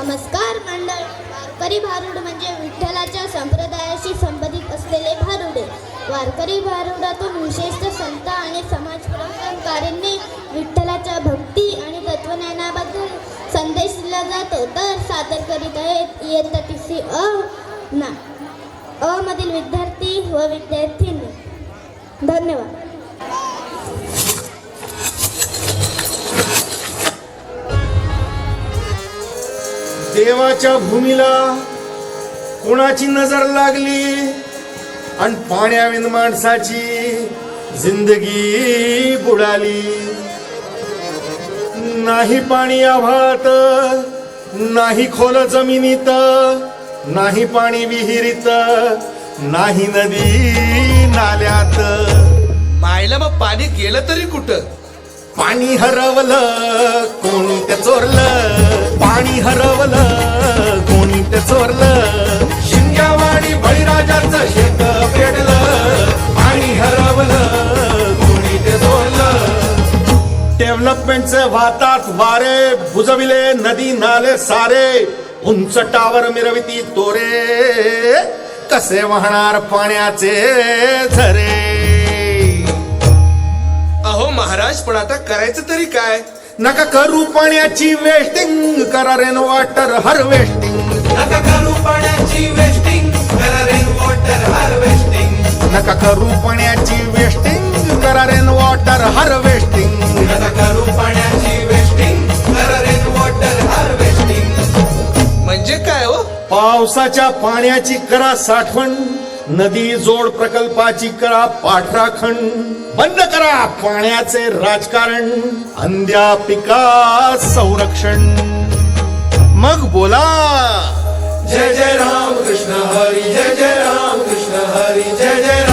नमस्कार मंडळ. वारकरी भारुड म्हणजे विठ्ठलाच्या संप्रदायाशी संबंधित असलेले भारुडे. वारकरी भारुडातून विशेषतः संत आणि समाजप्रवर्तनकारींनी विठ्ठलाच्या भक्ती आणि तत्वज्ञानाबद्दल संदेश दिला जातो. तर सादर करीत आहेत इयत्ता तिसरी अ मधील विद्यार्थी व विद्यार्थिनी. धन्यवाद. देवाच्या भूमीला कोणाची नजर लागली आणि पाण्याविन माणसाची जिंदगी बुडाली. नाही पाणी आभाळात, नाही खोल जमिनीत, नाही पाणी विहिरीत, नाही नदी नाल्यात. मायला मग पाणी गेलं तरी कुठं? पाणी हरवलं कोणी ते चोरलं, पाणी हरवलं कोणी ते चोरलं. शिंग्यावाडी बळीराजाचं शेत पेटलं, पाणी हरवलं कोणी ते चोरलं. डेव्हलपमेंटचे वाहतात वारे, बुजविले नदी नाले सारे, उंच टावर मिरविती तोरे, कसे वाहणार पाण्याचे झरे. अहो महाराज, पण आता करायचं तरी काय? नका करू पाण्याची वेस्टिंग, करा रेन वॉटर हार्वेस्टिंग. नका करू पाण्याची वेस्टिंग, करा रेन वॉटर हार्वेस्टिंग. नका करू पाण्याची वेस्टिंग, करा रेन वॉटर हार्वेस्टिंग. नका करू पाण्याची वेस्टिंग, करा रेन वॉटर हार्वेस्टिंग. म्हणजे काय हो? पावसाच्या पाण्याची करा साठवण, नदी जोड प्रकल्पाची करा पाठराखण. बंद करा पाण्याचे राजकारण, अंध्या पिका संरक्षण. मग बोला जय जय राम कृष्ण हरी, जय जय राम कृष्ण हरी, जय जय